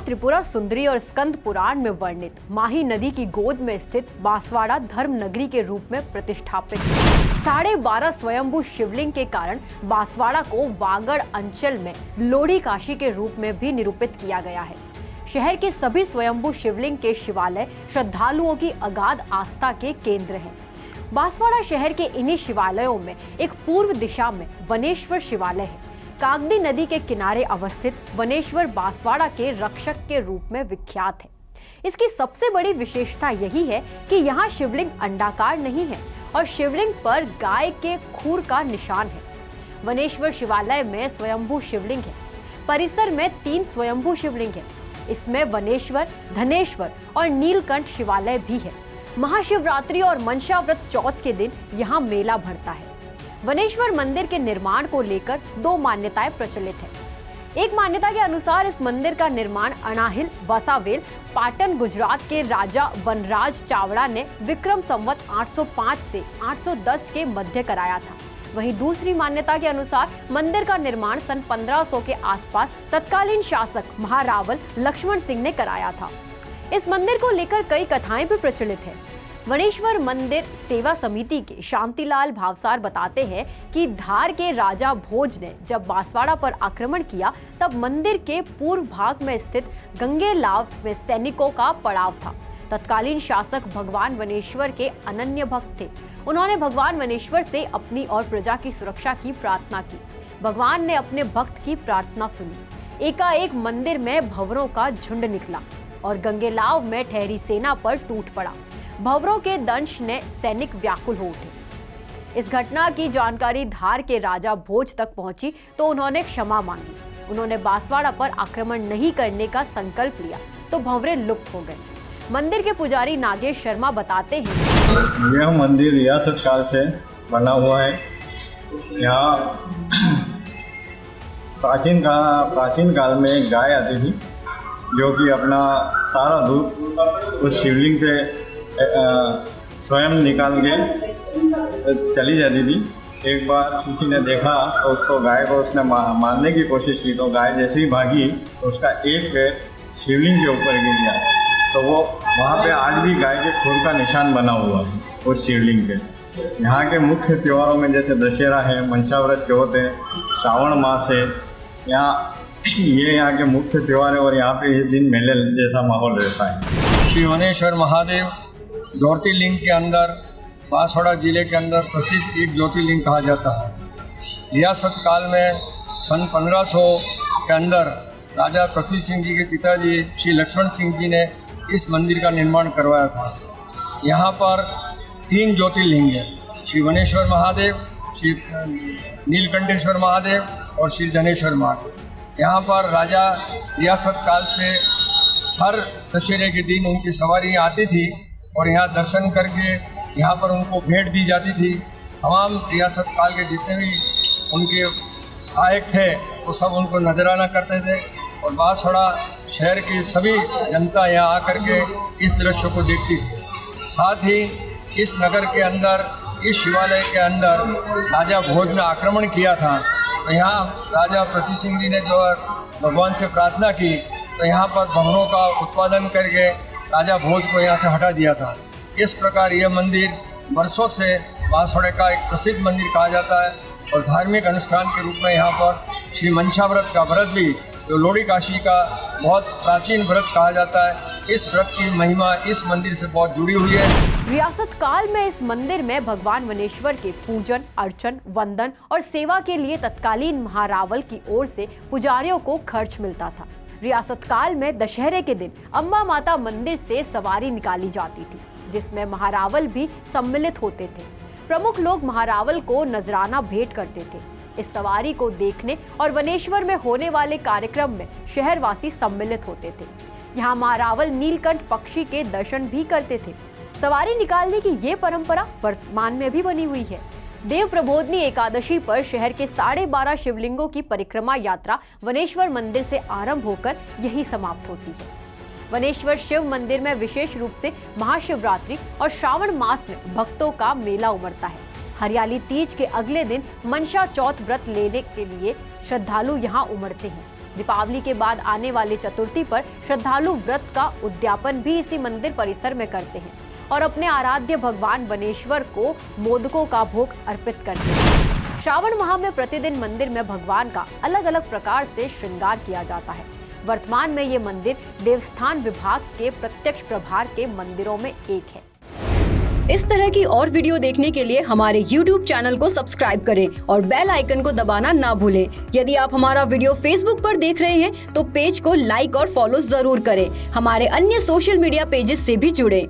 त्रिपुरा सुंदरी और स्कंद पुराण में वर्णित माही नदी की गोद में स्थित बांसवाड़ा धर्म नगरी के रूप में प्रतिष्ठापित 12.5 स्वयंभू शिवलिंग के कारण बांसवाड़ा को वागड़ अंचल में लोढ़ी काशी के रूप में भी निरूपित किया गया है। शहर के सभी स्वयंभू शिवलिंग के शिवालय श्रद्धालुओं की अगाध आस्था के केंद्र हैं। बांसवाड़ा शहर के इन्हीं शिवालयों में एक पूर्व दिशा में वनेश्वर शिवालय है। कागदी नदी के किनारे अवस्थित वनेश्वर बांसवाड़ा के रक्षक के रूप में विख्यात है। इसकी सबसे बड़ी विशेषता यही है कि यहाँ शिवलिंग अंडाकार नहीं है और शिवलिंग पर गाय के खूर का निशान है। वनेश्वर शिवालय में स्वयंभू शिवलिंग है। परिसर में 3 स्वयंभू शिवलिंग है। इसमें वनेश्वर, धनेश्वर और नीलकंठ शिवालय भी है। महाशिवरात्रि और मनसा व्रत चौथ के दिन यहाँ मेला भरता है। वनेश्वर मंदिर के निर्माण को लेकर 2 मान्यताएं प्रचलित हैं। एक मान्यता के अनुसार इस मंदिर का निर्माण अनाहिल वसावेल पाटन गुजरात के राजा वनराज चावड़ा ने विक्रम संवत 805 से 810 के मध्य कराया था। वहीं दूसरी मान्यता के अनुसार मंदिर का निर्माण सन 1500 के आसपास तत्कालीन शासक महारावल लक्ष्मण सिंह ने कराया था। इस मंदिर को लेकर कई कथाएं भी प्रचलित है। वनेश्वर मंदिर सेवा समिति के शांतिलाल भावसार बताते हैं कि धार के राजा भोज ने जब बांसवाड़ा पर आक्रमण किया तब मंदिर के पूर्व भाग में स्थित गंगेलाव में सैनिकों का पड़ाव था। तत्कालीन शासक भगवान वनेश्वर के अनन्य भक्त थे। उन्होंने भगवान वनेश्वर से अपनी और प्रजा की सुरक्षा की प्रार्थना की। भगवान ने अपने भक्त की प्रार्थना सुनी। एकाएक मंदिर में भंवरों का झुंड निकला और गंगेलाव में ठहरी सेना पर टूट पड़ा। भंवरों के दंश ने सैनिक व्याकुल हो उठे। इस घटना की जानकारी धार के राजा भोज तक पहुंची तो उन्होंने क्षमा मांगी। उन्होंने बांसवाड़ा पर आक्रमण नहीं करने का संकल्प लिया तो भंवरे लुप्त हो गए। मंदिर के पुजारी नागेश शर्मा बताते हैं, यह मंदिर रियासत काल से बना हुआ है। यहाँ प्राचीन काल में गाय आती थी जो कि अपना सारा दूध उस शिवलिंग पे स्वयं निकाल के चली जाती थी। एक बार किसी ने देखा तो उसको गाय को उसने मारने की कोशिश की तो गाय जैसे ही भागी तो उसका एक पैर शिवलिंग के ऊपर गिर गया। तो वो वहाँ पे आज भी गाय के खूर का निशान बना हुआ है उस शिवलिंग पे। यहाँ के मुख्य त्योहारों में जैसे दशहरा है, मनसा व्रत चौथ है, श्रावण मास है, यहाँ के मुख्य त्योहार है और यहाँ पे इस दिन मेले जैसा माहौल रहता है। श्री वनेश्वर महादेव ज्योतिर्लिंग के अंदर बांसवाड़ा जिले के अंदर प्रसिद्ध एक ज्योतिर्लिंग कहा जाता है। रियासत काल में सन 1500 के अंदर राजा पृथ्वी सिंह जी के पिताजी श्री लक्ष्मण सिंह जी ने इस मंदिर का निर्माण करवाया था। यहाँ पर 3 ज्योतिर्लिंग हैं, श्री वनेश्वर महादेव, श्री नीलकंठेश्वर महादेव और श्री धनेश्वर महादेव। यहाँ पर राजा रियासत काल से हर दशहरे के दिन उनकी सवारी आती थी और यहाँ दर्शन करके यहाँ पर उनको भेंट दी जाती थी। तमाम रियासत काल के जितने भी उनके सहायक थे वो सब उनको नजराना करते थे और बांसवाड़ा शहर की सभी जनता यहाँ आकर के इस दृश्य को देखती थी। साथ ही इस नगर के अंदर, इस शिवालय के अंदर राजा भोज ने आक्रमण किया था तो यहाँ राजा पृथ्वी सिंह जी ने जो भगवान से प्रार्थना की तो यहाँ पर भंवरों का उत्पादन करके राजा भोज को यहाँ से हटा दिया था। इस प्रकार यह मंदिर वर्षों से बांसवाड़ा का एक प्रसिद्ध मंदिर कहा जाता है और धार्मिक अनुष्ठान के रूप में यहाँ पर श्री मनसा व्रत का व्रत भी, जो लोढ़ी काशी का बहुत प्राचीन व्रत कहा जाता है, इस व्रत की महिमा इस मंदिर से बहुत जुड़ी हुई है। रियासत काल में इस मंदिर में भगवान वनेश्वर के पूजन, अर्चन, वंदन और सेवा के लिए तत्कालीन महारावल की ओर से पुजारियों को खर्च मिलता था। रियासत काल में दशहरे के दिन अम्बा माता मंदिर से सवारी निकाली जाती थी जिसमें महारावल भी सम्मिलित होते थे। प्रमुख लोग महारावल को नजराना भेंट करते थे। इस सवारी को देखने और वनेश्वर में होने वाले कार्यक्रम में शहरवासी सम्मिलित होते थे। यहाँ महारावल नीलकंठ पक्षी के दर्शन भी करते थे। सवारी निकालने की ये परंपरा वर्तमान में भी बनी हुई है। देव प्रबोधनी एकादशी पर शहर के 12.5 शिवलिंगों की परिक्रमा यात्रा वनेश्वर मंदिर से आरंभ होकर यही समाप्त होती है। वनेश्वर शिव मंदिर में विशेष रूप से महाशिवरात्रि और श्रावण मास में भक्तों का मेला उमड़ता है। हरियाली तीज के अगले दिन मनसा चौथ व्रत लेने के लिए श्रद्धालु यहाँ उमड़ते हैं। दीपावली के बाद आने वाली चतुर्थी पर श्रद्धालु व्रत का उद्यापन भी इसी मंदिर परिसर में करते हैं और अपने आराध्य भगवान बनेश्वर को मोदकों का भोग अर्पित करते हैं। श्रावण माह में प्रतिदिन मंदिर में भगवान का अलग अलग प्रकार से श्रृंगार किया जाता है। वर्तमान में ये मंदिर देवस्थान विभाग के प्रत्यक्ष प्रभार के मंदिरों में एक है। इस तरह की और वीडियो देखने के लिए हमारे YouTube चैनल को सब्सक्राइब करें और बेल आइकन को दबाना ना भूलें। यदि आप हमारा वीडियो Facebook पर देख रहे हैं तो पेज को लाइक और फॉलो जरूर करें। हमारे अन्य सोशल मीडिया पेजेस से भी जुड़ें।